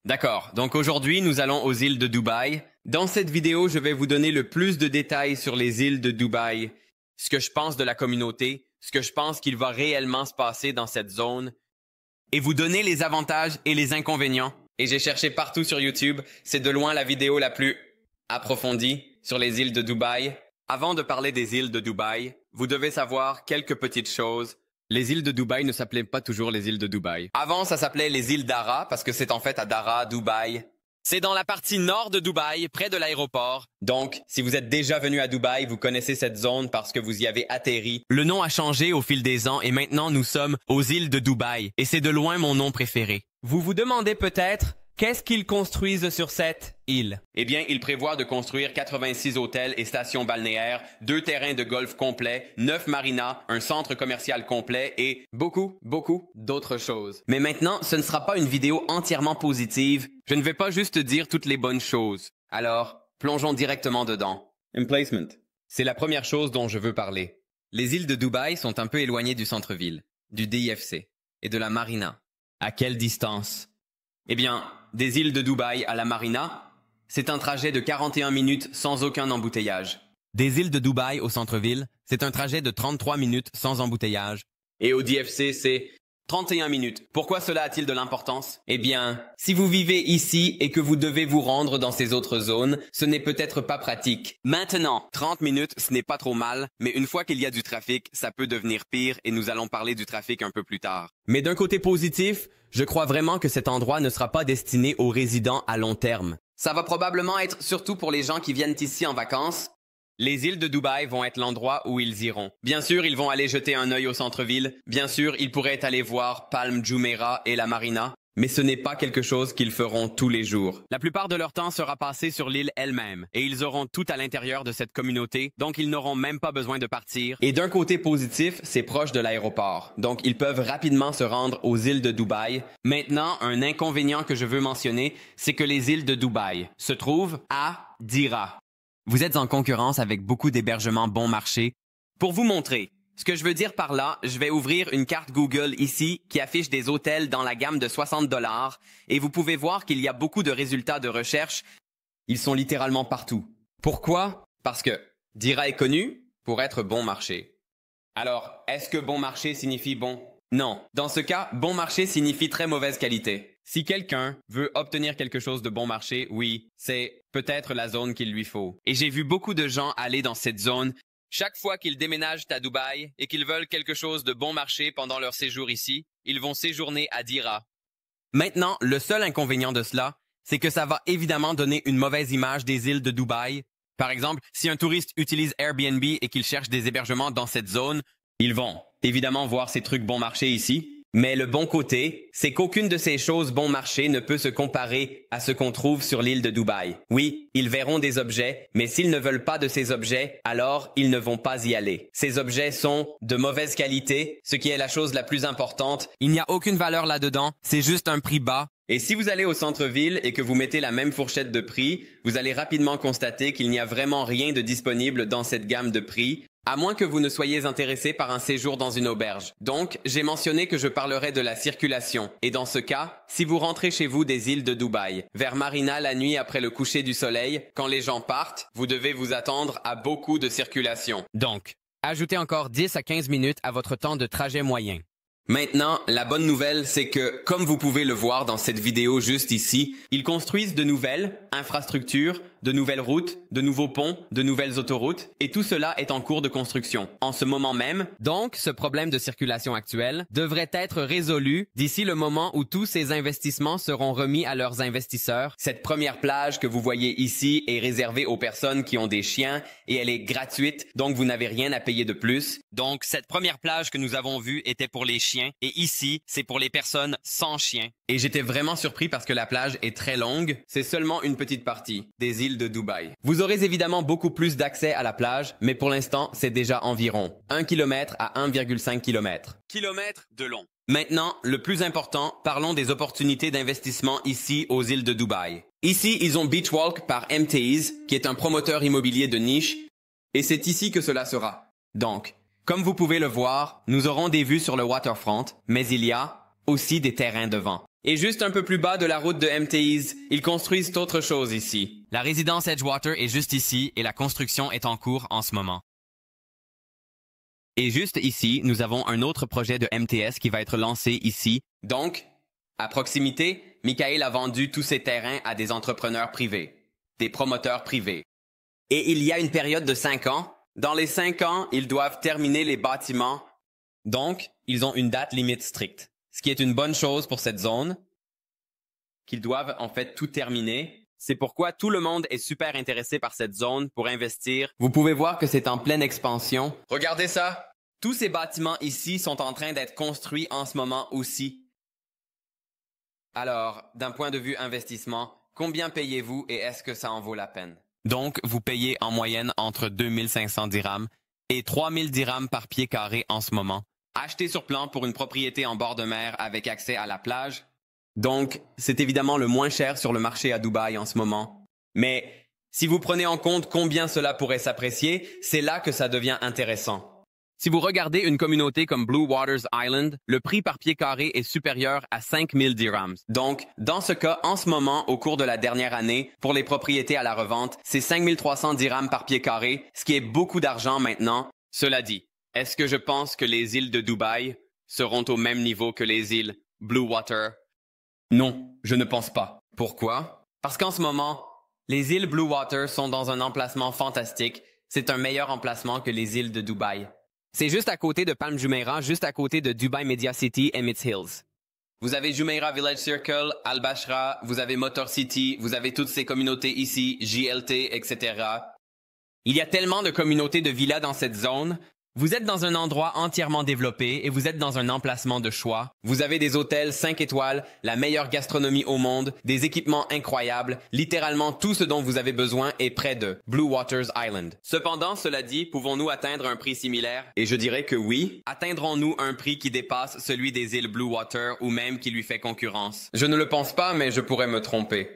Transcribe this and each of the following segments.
D'accord, donc aujourd'hui nous allons aux îles de Dubaï. Dans cette vidéo, je vais vous donner le plus de détails sur les îles de Dubaï, ce que je pense de la communauté, ce que je pense qu'il va réellement se passer dans cette zone, et vous donner les avantages et les inconvénients. Et j'ai cherché partout sur YouTube, c'est de loin la vidéo la plus approfondie sur les îles de Dubaï. Avant de parler des îles de Dubaï, vous devez savoir quelques petites choses. Les îles de Dubaï ne s'appelaient pas toujours les îles de Dubaï. Avant, ça s'appelait les îles Dara, parce que c'est en fait à Dara, Dubaï. C'est dans la partie nord de Dubaï, près de l'aéroport. Donc, si vous êtes déjà venu à Dubaï, vous connaissez cette zone parce que vous y avez atterri. Le nom a changé au fil des ans et maintenant nous sommes aux îles de Dubaï. Et c'est de loin mon nom préféré. Vous vous demandez peut-être, qu'est-ce qu'ils construisent sur cette île? Eh bien, ils prévoient de construire 86 hôtels et stations balnéaires, 2 terrains de golf complets, 9 marinas, un centre commercial complet et beaucoup d'autres choses. Mais maintenant, ce ne sera pas une vidéo entièrement positive. Je ne vais pas juste dire toutes les bonnes choses. Alors, plongeons directement dedans. Emplacement. C'est la première chose dont je veux parler. Les îles de Dubaï sont un peu éloignées du centre-ville, du DIFC et de la marina. À quelle distance? Eh bien, des îles de Dubaï à la marina, c'est un trajet de 41 minutes sans aucun embouteillage. Des îles de Dubaï au centre-ville, c'est un trajet de 33 minutes sans embouteillage. Et au DFC, c'est 31 minutes. Pourquoi cela a-t-il de l'importance? Eh bien, si vous vivez ici et que vous devez vous rendre dans ces autres zones, ce n'est peut-être pas pratique. Maintenant, 30 minutes, ce n'est pas trop mal, mais une fois qu'il y a du trafic, ça peut devenir pire et nous allons parler du trafic un peu plus tard. Mais d'un côté positif, je crois vraiment que cet endroit ne sera pas destiné aux résidents à long terme. Ça va probablement être surtout pour les gens qui viennent ici en vacances. Les îles de Dubaï vont être l'endroit où ils iront. Bien sûr, ils vont aller jeter un œil au centre-ville. Bien sûr, ils pourraient aller voir Palm Jumeirah et la marina. Mais ce n'est pas quelque chose qu'ils feront tous les jours. La plupart de leur temps sera passé sur l'île elle-même. Et ils auront tout à l'intérieur de cette communauté, donc ils n'auront même pas besoin de partir. Et d'un côté positif, c'est proche de l'aéroport. Donc ils peuvent rapidement se rendre aux îles de Dubaï. Maintenant, un inconvénient que je veux mentionner, c'est que les îles de Dubaï se trouvent à Dira. Vous êtes en concurrence avec beaucoup d'hébergements bon marché. Pour vous montrer, ce que je veux dire par là, je vais ouvrir une carte Google ici qui affiche des hôtels dans la gamme de 60 $ et vous pouvez voir qu'il y a beaucoup de résultats de recherche. Ils sont littéralement partout. Pourquoi? Parce que Dira est connu pour être bon marché. Alors, est-ce que bon marché signifie bon? Non. Dans ce cas, bon marché signifie très mauvaise qualité. Si quelqu'un veut obtenir quelque chose de bon marché, oui, c'est peut-être la zone qu'il lui faut. Et j'ai vu beaucoup de gens aller dans cette zone chaque fois qu'ils déménagent à Dubaï et qu'ils veulent quelque chose de bon marché pendant leur séjour ici, ils vont séjourner à Dira. Maintenant, le seul inconvénient de cela, c'est que ça va évidemment donner une mauvaise image des îles de Dubaï. Par exemple, si un touriste utilise Airbnb et qu'il cherche des hébergements dans cette zone, ils vont évidemment voir ces trucs bon marché ici. Mais le bon côté, c'est qu'aucune de ces choses bon marché ne peut se comparer à ce qu'on trouve sur l'île de Dubaï. Oui, ils verront des objets, mais s'ils ne veulent pas de ces objets, alors ils ne vont pas y aller. Ces objets sont de mauvaise qualité, ce qui est la chose la plus importante. Il n'y a aucune valeur là-dedans, c'est juste un prix bas. Et si vous allez au centre-ville et que vous mettez la même fourchette de prix, vous allez rapidement constater qu'il n'y a vraiment rien de disponible dans cette gamme de prix, à moins que vous ne soyez intéressé par un séjour dans une auberge. Donc, j'ai mentionné que je parlerai de la circulation. Et dans ce cas, si vous rentrez chez vous des îles de Dubaï, vers Marina la nuit après le coucher du soleil, quand les gens partent, vous devez vous attendre à beaucoup de circulation. Donc, ajoutez encore 10 à 15 minutes à votre temps de trajet moyen. Maintenant, la bonne nouvelle, c'est que, comme vous pouvez le voir dans cette vidéo juste ici, ils construisent de nouvelles infrastructures, de nouvelles routes, de nouveaux ponts, de nouvelles autoroutes, et tout cela est en cours de construction, en ce moment même. Donc, ce problème de circulation actuel devrait être résolu d'ici le moment où tous ces investissements seront remis à leurs investisseurs. Cette première plage que vous voyez ici est réservée aux personnes qui ont des chiens, et elle est gratuite, donc vous n'avez rien à payer de plus. Donc, cette première plage que nous avons vue était pour les chiens, et ici, c'est pour les personnes sans chiens. Et j'étais vraiment surpris parce que la plage est très longue. C'est seulement une petite partie des îles de Dubaï. Vous aurez évidemment beaucoup plus d'accès à la plage, mais pour l'instant, c'est déjà environ 1 km à 1,5 km. Kilomètres de long. Maintenant, le plus important, parlons des opportunités d'investissement ici aux îles de Dubaï. Ici, ils ont Beachwalk par MTZ, qui est un promoteur immobilier de niche, et c'est ici que cela sera. Donc, comme vous pouvez le voir, nous aurons des vues sur le waterfront, mais il y a aussi des terrains de vent. Et juste un peu plus bas de la route de MTIs, ils construisent autre chose ici. La résidence Edgewater est juste ici et la construction est en cours en ce moment. Et juste ici, nous avons un autre projet de MTS qui va être lancé ici. Donc, à proximité, Michael a vendu tous ses terrains à des entrepreneurs privés, des promoteurs privés. Et il y a une période de 5 ans. Dans les 5 ans, ils doivent terminer les bâtiments. Donc, ils ont une date limite stricte. Ce qui est une bonne chose pour cette zone, qu'ils doivent en fait tout terminer. C'est pourquoi tout le monde est super intéressé par cette zone pour investir. Vous pouvez voir que c'est en pleine expansion. Regardez ça! Tous ces bâtiments ici sont en train d'être construits en ce moment aussi. Alors, d'un point de vue investissement, combien payez-vous et est-ce que ça en vaut la peine? Donc, vous payez en moyenne entre 2500 dirhams et 3000 dirhams par pied carré en ce moment. Acheter sur plan pour une propriété en bord de mer avec accès à la plage. Donc, c'est évidemment le moins cher sur le marché à Dubaï en ce moment. Mais si vous prenez en compte combien cela pourrait s'apprécier, c'est là que ça devient intéressant. Si vous regardez une communauté comme Blue Waters Island, le prix par pied carré est supérieur à 5000 dirhams. Donc, dans ce cas, en ce moment, au cours de la dernière année, pour les propriétés à la revente, c'est 5300 dirhams par pied carré, ce qui est beaucoup d'argent maintenant. Cela dit, est-ce que je pense que les îles de Dubaï seront au même niveau que les îles Blue Water? Non, je ne pense pas. Pourquoi? Parce qu'en ce moment, les îles Blue Water sont dans un emplacement fantastique. C'est un meilleur emplacement que les îles de Dubaï. C'est juste à côté de Palm Jumeirah, juste à côté de Dubai Media City et Emirates Hills. Vous avez Jumeirah Village Circle, Al-Bashra, vous avez Motor City, vous avez toutes ces communautés ici, JLT, etc. Il y a tellement de communautés de villas dans cette zone. Vous êtes dans un endroit entièrement développé et vous êtes dans un emplacement de choix. Vous avez des hôtels 5 étoiles, la meilleure gastronomie au monde, des équipements incroyables, littéralement tout ce dont vous avez besoin est près de Blue Waters Island. Cependant, cela dit, pouvons-nous atteindre un prix similaire? Et je dirais que oui. Atteindrons-nous un prix qui dépasse celui des îles Blue Water ou même qui lui fait concurrence? Je ne le pense pas, mais je pourrais me tromper.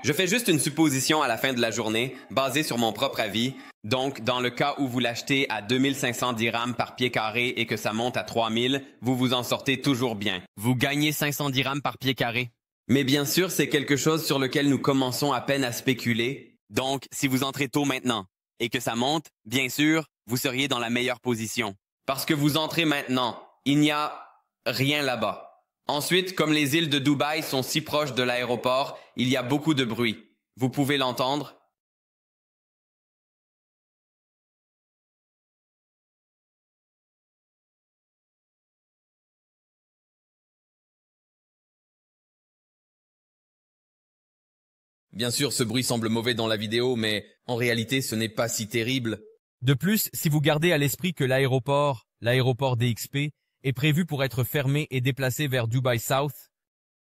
Je fais juste une supposition à la fin de la journée, basée sur mon propre avis. Donc, dans le cas où vous l'achetez à 2500 dirhams par pied carré et que ça monte à 3000, vous vous en sortez toujours bien. Vous gagnez 500 dirhams par pied carré. Mais bien sûr, c'est quelque chose sur lequel nous commençons à peine à spéculer. Donc, si vous entrez tôt maintenant et que ça monte, bien sûr, vous seriez dans la meilleure position. Parce que vous entrez maintenant, il n'y a rien là-bas. Ensuite, comme les îles de Dubaï sont si proches de l'aéroport, il y a beaucoup de bruit. Vous pouvez l'entendre? Bien sûr, ce bruit semble mauvais dans la vidéo, mais en réalité, ce n'est pas si terrible. De plus, si vous gardez à l'esprit que l'aéroport DXP, est prévu pour être fermé et déplacé vers Dubai South,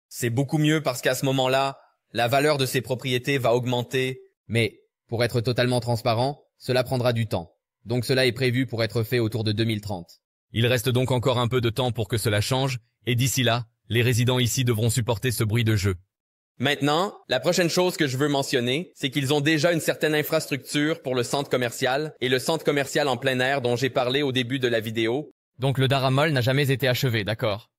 c'est beaucoup mieux parce qu'à ce moment-là, la valeur de ces propriétés va augmenter. Mais, pour être totalement transparent, cela prendra du temps. Donc cela est prévu pour être fait autour de 2030. il reste donc encore un peu de temps pour que cela change, et d'ici là, les résidents ici devront supporter ce bruit de jeu. Maintenant, la prochaine chose que je veux mentionner, c'est qu'ils ont déjà une certaine infrastructure pour le centre commercial et le centre commercial en plein air dont j'ai parlé au début de la vidéo. Donc le Dara Mall n'a jamais été achevé, d'accord?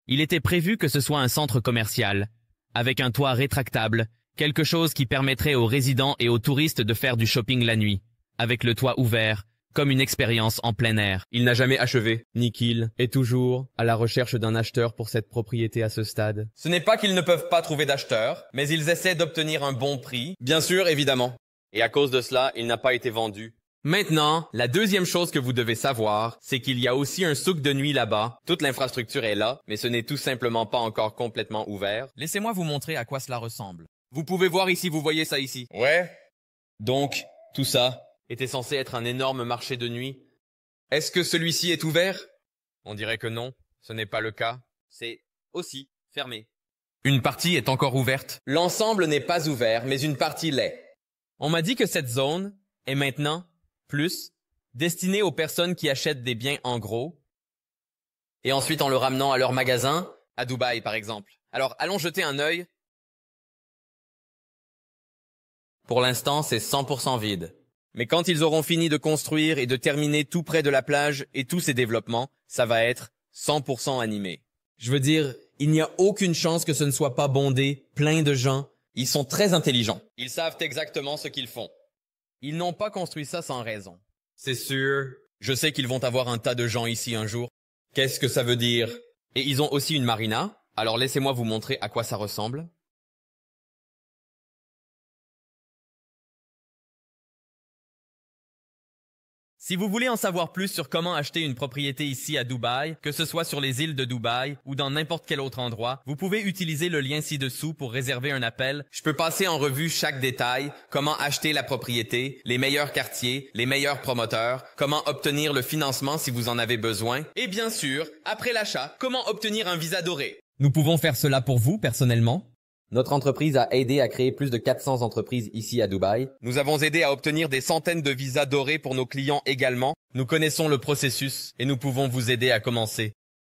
Il était prévu que ce soit un centre commercial, avec un toit rétractable, quelque chose qui permettrait aux résidents et aux touristes de faire du shopping la nuit, avec le toit ouvert, comme une expérience en plein air. Il n'a jamais achevé. Nikhil est toujours à la recherche d'un acheteur pour cette propriété à ce stade. Ce n'est pas qu'ils ne peuvent pas trouver d'acheteur, mais ils essaient d'obtenir un bon prix. Bien sûr, évidemment. Et à cause de cela, il n'a pas été vendu. Maintenant, la deuxième chose que vous devez savoir, c'est qu'il y a aussi un souk de nuit là-bas. Toute l'infrastructure est là, mais ce n'est tout simplement pas encore complètement ouvert. Laissez-moi vous montrer à quoi cela ressemble. Vous pouvez voir ici, vous voyez ça ici. Ouais. Donc, tout ça était censé être un énorme marché de nuit. Est-ce que celui-ci est ouvert? On dirait que non, ce n'est pas le cas. C'est aussi fermé. Une partie est encore ouverte. L'ensemble n'est pas ouvert, mais une partie l'est. On m'a dit que cette zone est maintenant plus destinée aux personnes qui achètent des biens en gros et ensuite en le ramenant à leur magasin, à Dubaï par exemple. Alors allons jeter un œil. Pour l'instant, c'est 100% vide. Mais quand ils auront fini de construire et de terminer tout près de la plage et tous ces développements, ça va être 100% animé. Je veux dire, il n'y a aucune chance que ce ne soit pas bondé, plein de gens. Ils sont très intelligents. Ils savent exactement ce qu'ils font. Ils n'ont pas construit ça sans raison. C'est sûr. Je sais qu'ils vont avoir un tas de gens ici un jour. Qu'est-ce que ça veut dire? Et ils ont aussi une marina. Alors laissez-moi vous montrer à quoi ça ressemble. Si vous voulez en savoir plus sur comment acheter une propriété ici à Dubaï, que ce soit sur les îles de Dubaï ou dans n'importe quel autre endroit, vous pouvez utiliser le lien ci-dessous pour réserver un appel. Je peux passer en revue chaque détail, comment acheter la propriété, les meilleurs quartiers, les meilleurs promoteurs, comment obtenir le financement si vous en avez besoin, et bien sûr, après l'achat, comment obtenir un visa doré. Nous pouvons faire cela pour vous, personnellement. Notre entreprise a aidé à créer plus de 400 entreprises ici à Dubaï. Nous avons aidé à obtenir des centaines de visas dorés pour nos clients également. Nous connaissons le processus et nous pouvons vous aider à commencer.